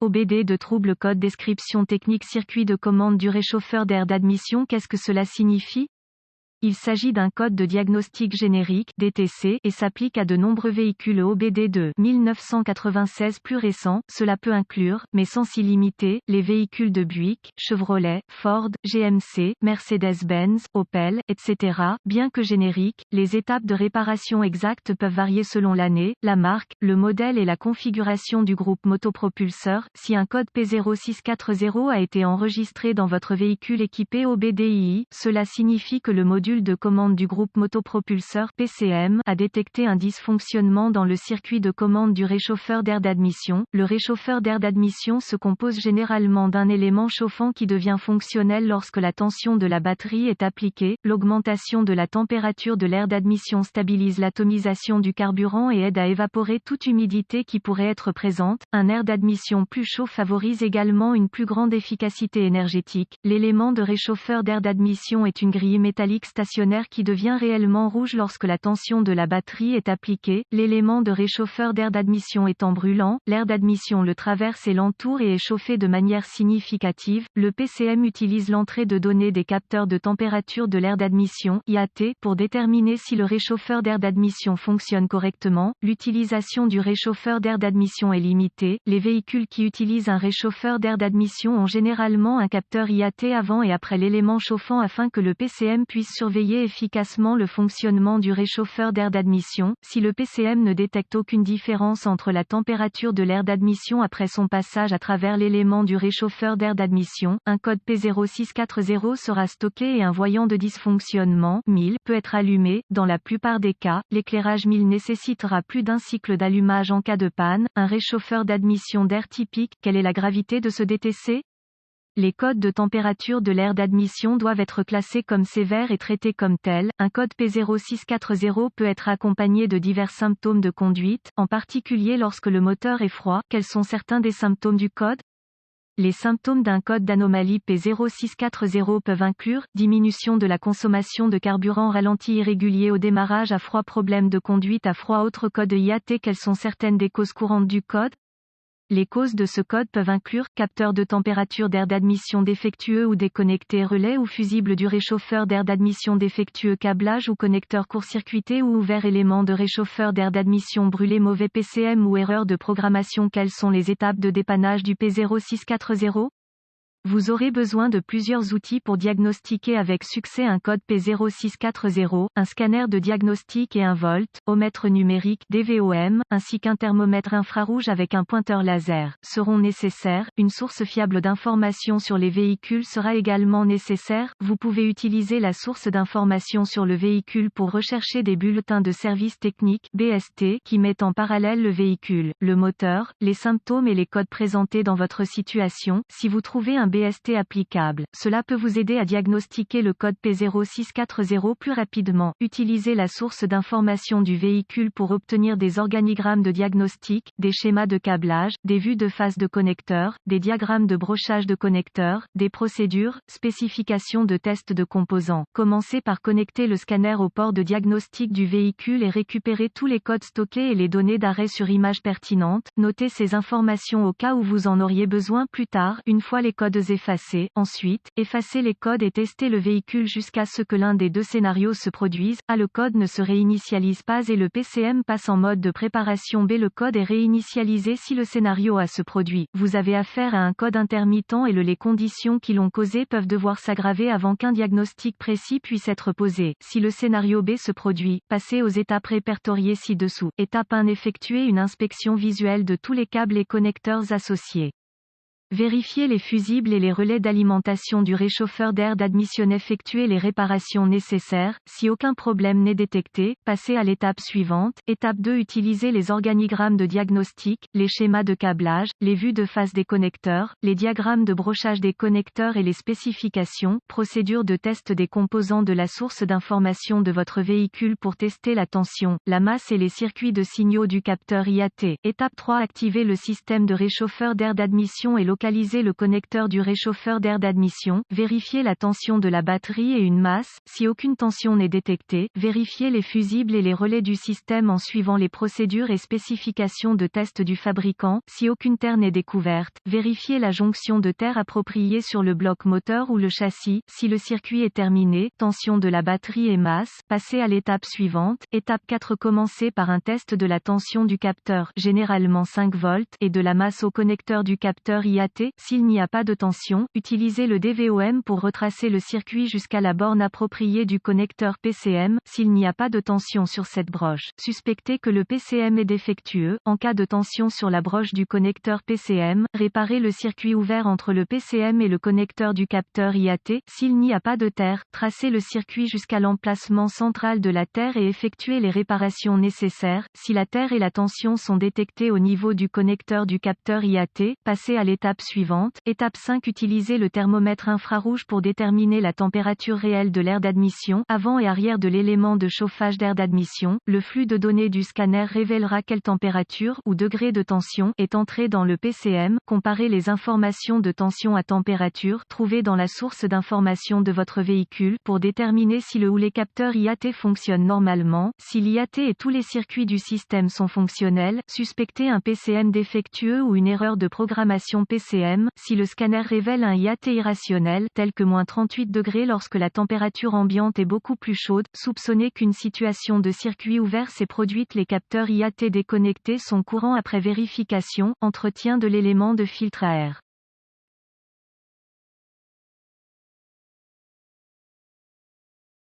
OBD de trouble code description technique circuit de commande du réchauffeur d'air d'admission. Qu'est-ce que cela signifie? Il s'agit d'un code de diagnostic générique (DTC) et s'applique à de nombreux véhicules OBD de 1996 plus récents. Cela peut inclure, mais sans s'y limiter, les véhicules de Buick, Chevrolet, Ford, GMC, Mercedes-Benz, Opel, etc. Bien que génériques, les étapes de réparation exactes peuvent varier selon l'année, la marque, le modèle et la configuration du groupe motopropulseur. Si un code P0640 a été enregistré dans votre véhicule équipé OBDII, cela signifie que le module de commande du groupe motopropulseur PCM a détecté un dysfonctionnement dans le circuit de commande du réchauffeur d'air d'admission. Le réchauffeur d'air d'admission se compose généralement d'un élément chauffant qui devient fonctionnel lorsque la tension de la batterie est appliquée. L'augmentation de la température de l'air d'admission stabilise l'atomisation du carburant et aide à évaporer toute humidité qui pourrait être présente. Un air d'admission plus chaud favorise également une plus grande efficacité énergétique. L'élément de réchauffeur d'air d'admission est une grille métallique stationnaire qui devient réellement rouge lorsque la tension de la batterie est appliquée. L'élément de réchauffeur d'air d'admission étant brûlant, l'air d'admission le traverse et l'entoure et est chauffé de manière significative. Le PCM utilise l'entrée de données des capteurs de température de l'air d'admission (IAT) pour déterminer si le réchauffeur d'air d'admission fonctionne correctement. L'utilisation du réchauffeur d'air d'admission est limitée. Les véhicules qui utilisent un réchauffeur d'air d'admission ont généralement un capteur IAT avant et après l'élément chauffant afin que le PCM puisse surveiller efficacement le fonctionnement du réchauffeur d'air d'admission. Si le PCM ne détecte aucune différence entre la température de l'air d'admission après son passage à travers l'élément du réchauffeur d'air d'admission, un code P0640 sera stocké et un voyant de dysfonctionnement (MIL) peut être allumé. Dans la plupart des cas, l'éclairage MIL nécessitera plus d'un cycle d'allumage en cas de panne. Un réchauffeur d'admission d'air typique, quelle est la gravité de ce DTC? Les codes de température de l'air d'admission doivent être classés comme sévères et traités comme tels. Un code P0640 peut être accompagné de divers symptômes de conduite, en particulier lorsque le moteur est froid. Quels sont certains des symptômes du code? Les symptômes d'un code d'anomalie P0640 peuvent inclure diminution de la consommation de carburant, ralenti irrégulier au démarrage à froid, problème de conduite à froid. Autre code IAT. Quelles sont certaines des causes courantes du code? Les causes de ce code peuvent inclure capteur de température d'air d'admission défectueux ou déconnecté, relais ou fusible du réchauffeur d'air d'admission défectueux, câblage ou connecteur court-circuité ou ouvert, élément de réchauffeur d'air d'admission brûlé, mauvais PCM ou erreur de programmation. Quelles sont les étapes de dépannage du P0640? Vous aurez besoin de plusieurs outils pour diagnostiquer avec succès un code P0640, un scanner de diagnostic et un voltomètre numérique (DVOM), ainsi qu'un thermomètre infrarouge avec un pointeur laser seront nécessaires. Une source fiable d'informations sur les véhicules sera également nécessaire. Vous pouvez utiliser la source d'informations sur le véhicule pour rechercher des bulletins de service technique (BST) qui mettent en parallèle le véhicule, le moteur, les symptômes et les codes présentés dans votre situation. Si vous trouvez un BST applicable, cela peut vous aider à diagnostiquer le code P0640 plus rapidement. Utilisez la source d'information du véhicule pour obtenir des organigrammes de diagnostic, des schémas de câblage, des vues de face de connecteurs, des diagrammes de brochage de connecteurs, des procédures, spécifications de tests de composants. Commencez par connecter le scanner au port de diagnostic du véhicule et récupérer tous les codes stockés et les données d'arrêt sur image pertinentes. Notez ces informations au cas où vous en auriez besoin plus tard. Une fois les codes effacés, ensuite, effacez les codes et testez le véhicule jusqu'à ce que l'un des deux scénarios se produise. A. Le code ne se réinitialise pas et le PCM passe en mode de préparation. B. Le code est réinitialisé si le scénario A se produit. Vous avez affaire à un code intermittent et les conditions qui l'ont causé peuvent devoir s'aggraver avant qu'un diagnostic précis puisse être posé. Si le scénario B se produit, passez aux étapes répertoriées ci-dessous. Étape 1. Effectuez une inspection visuelle de tous les câbles et connecteurs associés. Vérifiez les fusibles et les relais d'alimentation du réchauffeur d'air d'admission. Effectuez les réparations nécessaires. Si aucun problème n'est détecté, passez à l'étape suivante. Étape 2. Utilisez les organigrammes de diagnostic, les schémas de câblage, les vues de face des connecteurs, les diagrammes de brochage des connecteurs et les spécifications. Procédure de test des composants de la source d'information de votre véhicule pour tester la tension, la masse et les circuits de signaux du capteur IAT. Étape 3. Activez le système de réchauffeur d'air d'admission et localisez localiser le connecteur du réchauffeur d'air d'admission, vérifier la tension de la batterie et une masse, si aucune tension n'est détectée, vérifier les fusibles et les relais du système en suivant les procédures et spécifications de test du fabricant, si aucune terre n'est découverte, vérifier la jonction de terre appropriée sur le bloc moteur ou le châssis, si le circuit est terminé, tension de la batterie et masse, passer à l'étape suivante, étape 4 commencer par un test de la tension du capteur, généralement 5 volts, et de la masse au connecteur du capteur IAT, s'il n'y a pas de tension, utilisez le DVOM pour retracer le circuit jusqu'à la borne appropriée du connecteur PCM, s'il n'y a pas de tension sur cette broche, suspectez que le PCM est défectueux, en cas de tension sur la broche du connecteur PCM, réparez le circuit ouvert entre le PCM et le connecteur du capteur IAT, s'il n'y a pas de terre, tracez le circuit jusqu'à l'emplacement central de la terre et effectuez les réparations nécessaires, si la terre et la tension sont détectées au niveau du connecteur du capteur IAT, passez à l'étape suivante, étape 5 utilisez le thermomètre infrarouge pour déterminer la température réelle de l'air d'admission, avant et arrière de l'élément de chauffage d'air d'admission, le flux de données du scanner révélera quelle température, ou degré de tension, est entré dans le PCM, comparez les informations de tension à température, trouvées dans la source d'information de votre véhicule, pour déterminer si le ou les capteurs IAT fonctionnent normalement, si l'IAT et tous les circuits du système sont fonctionnels, suspectez un PCM défectueux ou une erreur de programmation PCM, si le scanner révèle un IAT irrationnel, tel que -38 degrés lorsque la température ambiante est beaucoup plus chaude, soupçonnez qu'une situation de circuit ouvert s'est produite. Les capteurs IAT déconnectés sont courants après vérification, entretien de l'élément de filtre à air.